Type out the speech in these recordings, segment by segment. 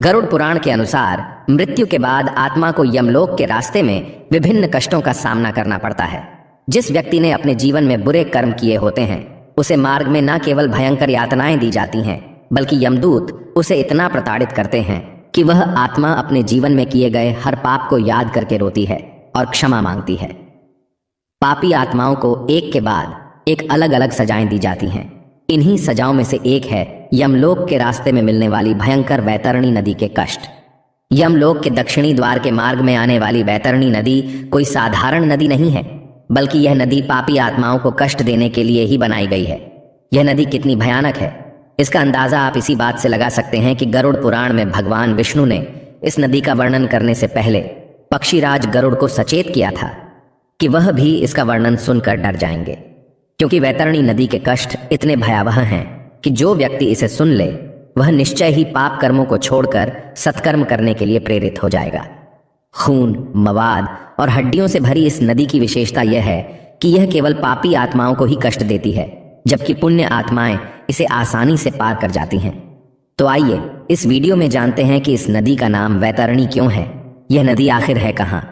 गरुड़ पुराण के अनुसार मृत्यु के बाद आत्मा को यमलोक के रास्ते में विभिन्न कष्टों का सामना करना पड़ता है। जिस व्यक्ति ने अपने जीवन में बुरे कर्म किए होते हैं उसे मार्ग में न केवल भयंकर यातनाएं दी जाती हैं, बल्कि यमदूत उसे इतना प्रताड़ित करते हैं कि वह आत्मा अपने जीवन में किए गए हर पाप को याद करके रोती है और क्षमा मांगती है। पापी आत्माओं को एक के बाद एक अलग अलग सजाएं दी जाती हैं। इन्हीं सजाओं में से एक है यमलोक के रास्ते में मिलने वाली भयंकर वैतरणी नदी के कष्ट। यमलोक के दक्षिणी द्वार के मार्ग में आने वाली वैतरणी नदी कोई साधारण नदी नहीं है, बल्कि यह नदी पापी आत्माओं को कष्ट देने के लिए ही बनाई गई है। यह नदी कितनी भयानक है इसका अंदाजा आप इसी बात से लगा सकते हैं कि गरुड़ पुराण में भगवान विष्णु ने इस नदी का वर्णन करने से पहले पक्षीराज गरुड़ को सचेत किया था कि वह भी इसका वर्णन सुनकर डर जाएंगे, क्योंकि वैतरणी नदी के कष्ट इतने भयावह हैं कि जो व्यक्ति इसे सुन ले वह निश्चय ही पाप कर्मों को छोड़कर सत्कर्म करने के लिए प्रेरित हो जाएगा। खून, मवाद और हड्डियों से भरी इस नदी की विशेषता यह है कि यह केवल पापी आत्माओं को ही कष्ट देती है, जबकि पुण्य आत्माएं इसे आसानी से पार कर जाती हैं। तो आइए इस वीडियो में जानते हैं कि इस नदी का नाम वैतरणी क्यों है, यह नदी आखिर है कहाँ,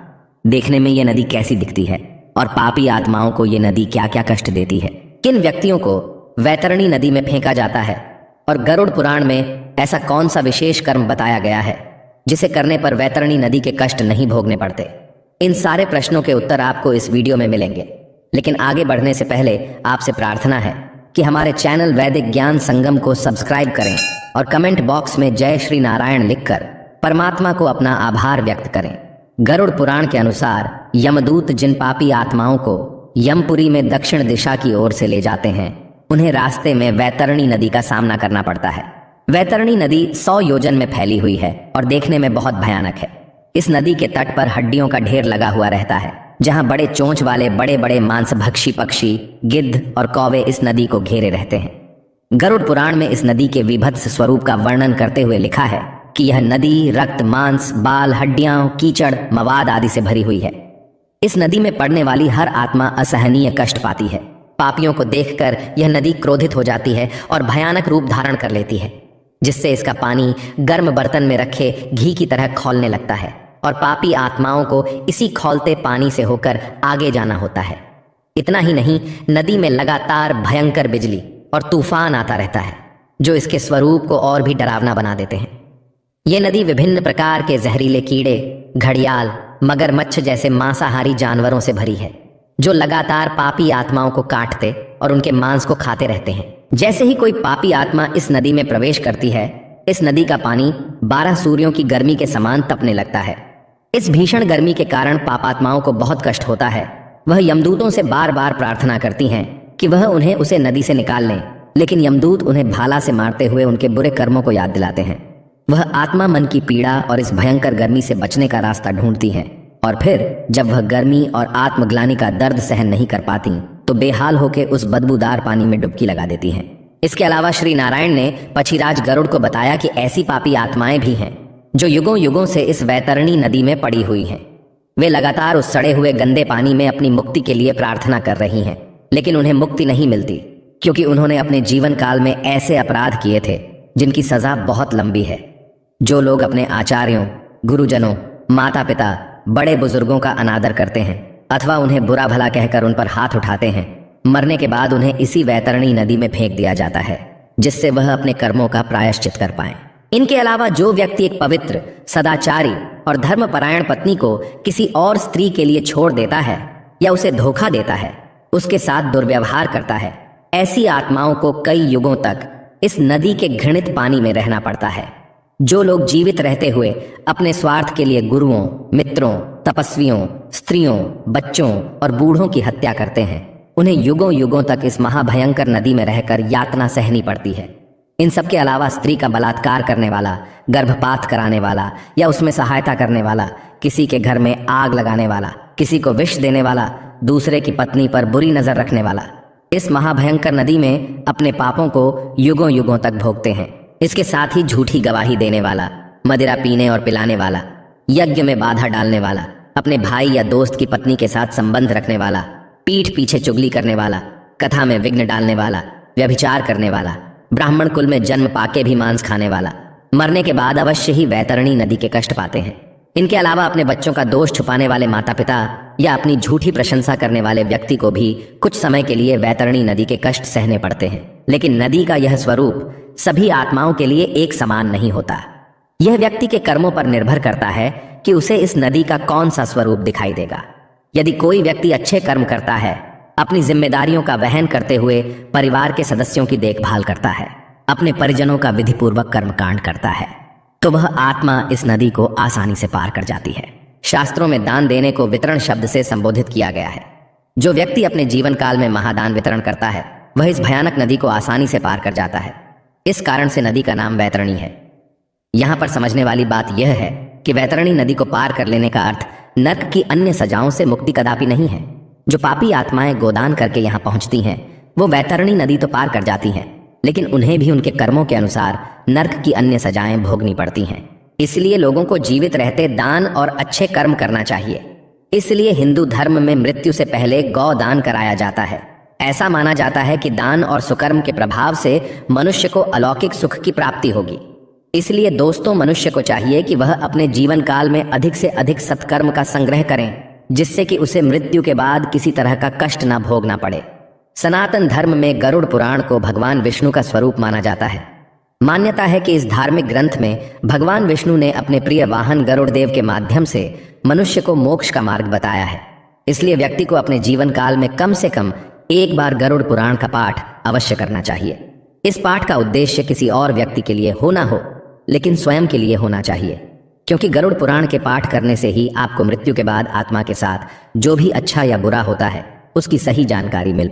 देखने में यह नदी कैसी दिखती है और पापी आत्माओं को यह नदी क्या क्या कष्ट देती है। किन व्यक्तियों को वैतरणी नदी में फेंका जाता है और गरुड़ पुराण में ऐसा कौन सा विशेष कर्म बताया गया है जिसे करने पर वैतरणी नदी के कष्ट नहीं भोगने पड़ते। इन सारे प्रश्नों के उत्तर आपको इस वीडियो में मिलेंगे, लेकिन आगे बढ़ने से पहले आपसे प्रार्थना है कि हमारे चैनल वैदिक ज्ञान संगम को सब्सक्राइब करें और कमेंट बॉक्स में जय श्री नारायण लिखकर परमात्मा को अपना आभार व्यक्त करें। गरुड़ पुराण के अनुसार यमदूत जिन पापी आत्माओं को यमपुरी में दक्षिण दिशा की ओर से ले जाते हैं उन्हें रास्ते में वैतरणी नदी का सामना करना पड़ता है। वैतरणी नदी 100 योजन में फैली हुई है और देखने में बहुत भयानक है। इस नदी के तट पर हड्डियों का ढेर लगा हुआ रहता है, जहां बड़े चोंच वाले बड़े बड़े मांसभक्षी पक्षी, गिद्ध और कौवे इस नदी को घेरे रहते हैं। गरुड़ पुराण में इस नदी के विभत्स स्वरूप का वर्णन करते हुए लिखा है कि यह नदी रक्त, मांस, बाल, हड्डियां, कीचड़, मवाद आदि से भरी हुई है। इस नदी में पड़ने वाली हर आत्मा असहनीय कष्ट पाती है। पापियों को देखकर यह नदी क्रोधित हो जाती है और भयानक रूप धारण कर लेती है, जिससे इसका पानी गर्म बर्तन में रखे घी की तरह खौलने लगता है और पापी आत्माओं को इसी खौलते पानी से होकर आगे जाना होता है। इतना ही नहीं, नदी में लगातार भयंकर बिजली और तूफान आता रहता है, जो इसके स्वरूप को और भी डरावना बना देते हैं। यह नदी विभिन्न प्रकार के जहरीले कीड़े, घड़ियाल, मगरमच्छ जैसे मांसाहारी जानवरों से भरी है, जो लगातार पापी आत्माओं को काटते और उनके मांस को खाते रहते हैं। जैसे ही कोई पापी आत्मा इस नदी में प्रवेश करती है, इस नदी का पानी 12 सूर्यों की गर्मी के समान तपने लगता है। इस भीषण गर्मी के कारण पापात्माओं को बहुत कष्ट होता है। वह यमदूतों से बार बार प्रार्थना करती हैं कि वह उन्हें उसे नदी से निकाल लें, लेकिन यमदूत उन्हें भाला से मारते हुए उनके बुरे कर्मों को याद दिलाते हैं। वह आत्मा मन की पीड़ा और इस भयंकर गर्मी से बचने का रास्ता ढूंढती हैं, और फिर जब वह गर्मी और आत्मग्लानि का दर्द सहन नहीं कर पाती तो बेहाल होकर उस बदबूदार पानी में डुबकी लगा देती हैं। इसके अलावा श्री नारायण ने पक्षीराज गरुड़ को बताया कि ऐसी पापी आत्माएं भी हैं जो युगों युगों से इस वैतरणी नदी में पड़ी हुई हैं। वे लगातार उस सड़े हुए गंदे पानी में अपनी मुक्ति के लिए प्रार्थना कर रही हैं, लेकिन उन्हें मुक्ति नहीं मिलती, क्योंकि उन्होंने अपने जीवन काल में ऐसे अपराध किए थे जिनकी सजा बहुत लंबी है। जो लोग अपने आचार्यों, गुरुजनों, माता पिता, बड़े बुजुर्गों का अनादर करते हैं अथवा उन्हें बुरा भला कहकर उन पर हाथ उठाते हैं, मरने के बाद उन्हें इसी वैतरणी नदी में फेंक दिया जाता है, जिससे वह अपने कर्मों का प्रायश्चित कर पाएं। इनके अलावा जो व्यक्ति एक पवित्र, सदाचारी और धर्मपरायण पत्नी को किसी और स्त्री के लिए छोड़ देता है या उसे धोखा देता है, उसके साथ दुर्व्यवहार करता है, ऐसी आत्माओं को कई युगों तक इस नदी के घृणित पानी में रहना पड़ता है। जो लोग जीवित रहते हुए अपने स्वार्थ के लिए गुरुओं, मित्रों, तपस्वियों, स्त्रियों, बच्चों और बूढ़ों की हत्या करते हैं, उन्हें युगों युगों तक इस महाभयंकर नदी में रहकर यातना सहनी पड़ती है। इन सब के अलावा स्त्री का बलात्कार करने वाला, गर्भपात कराने वाला या उसमें सहायता करने वाला, किसी के घर में आग लगाने वाला, किसी को विष देने वाला, दूसरे की पत्नी पर बुरी नजर रखने वाला, इस महाभयंकर नदी में अपने पापों को युगों युगों तक भोगते हैं। इसके साथ ही झूठी गवाही देने वाला, मदिरा पीने और पिलाने वाला, यज्ञ में बाधा डालने वाला, अपने भाई या दोस्त की पत्नी के साथ संबंध रखने वाला, पीठ पीछे चुगली करने वाला, कथा में विघ्न डालने वाला, व्यभिचार करने वाला, ब्राह्मण कुल में जन्म पाके भी मांस खाने वाला, मरने के बाद अवश्य ही वैतरणी नदी के कष्ट पाते हैं। इनके अलावा अपने बच्चों का दोष छुपाने वाले माता पिता या अपनी झूठी प्रशंसा करने वाले व्यक्ति को भी कुछ समय के लिए वैतरणी नदी के कष्ट सहने पड़ते हैं। लेकिन नदी का यह स्वरूप सभी आत्माओं के लिए एक समान नहीं होता। यह व्यक्ति के कर्मों पर निर्भर करता है कि उसे इस नदी का कौन सा स्वरूप दिखाई देगा। यदि कोई व्यक्ति अच्छे कर्म करता है, अपनी जिम्मेदारियों का वहन करते हुए परिवार के सदस्यों की देखभाल करता है, अपने परिजनों का विधिपूर्वक कर्मकांड करता है, तो वह आत्मा इस नदी को आसानी से पार कर जाती है। शास्त्रों में दान देने को वितरण शब्द से संबोधित किया गया है। जो व्यक्ति अपने जीवन काल में महादान वितरण करता है, वह इस भयानक नदी को आसानी से पार कर जाता है। इस कारण से नदी का नाम वैतरणी है। यहाँ पर समझने वाली बात यह है कि वैतरणी नदी को पार कर लेने का अर्थ नर्क की अन्य सजाओं से मुक्ति कदापि नहीं है। जो पापी आत्माएं गोदान करके यहाँ पहुंचती हैं, वो वैतरणी नदी तो पार कर जाती हैं, लेकिन उन्हें भी उनके कर्मों के अनुसार नर्क की अन्य सजाएं भोगनी पड़ती हैं। इसलिए लोगों को जीवित रहते दान और अच्छे कर्म करना चाहिए। इसलिए हिंदू धर्म में मृत्यु से पहले गौदान कराया जाता है। ऐसा माना जाता है कि दान और सुकर्म के प्रभाव से मनुष्य को अलौकिक सुख की प्राप्ति होगी। इसलिए दोस्तों, मनुष्य को चाहिए कि वह अपने जीवन काल में अधिक से अधिक सत्कर्म का संग्रह करें, जिससे कि उसे मृत्यु के बाद किसी तरह का कष्ट न भोगना पड़े। सनातन धर्म में गरुड़ पुराण को भगवान विष्णु का स्वरूप माना जाता है। मान्यता है कि इस धार्मिक ग्रंथ में भगवान विष्णु ने अपने प्रिय वाहन गरुड़ देव के माध्यम से मनुष्य को मोक्ष का मार्ग बताया है। इसलिए व्यक्ति को अपने जीवन काल में कम से कम एक बार गरुड़ पुराण का पाठ अवश्य करना चाहिए। इस पाठ का उद्देश्य किसी और व्यक्ति के लिए हो ना हो, लेकिन स्वयं के लिए होना चाहिए, क्योंकि गरुड़ पुराण के पाठ करने से ही आपको मृत्यु के बाद आत्मा के साथ जो भी अच्छा या बुरा होता है उसकी सही जानकारी मिल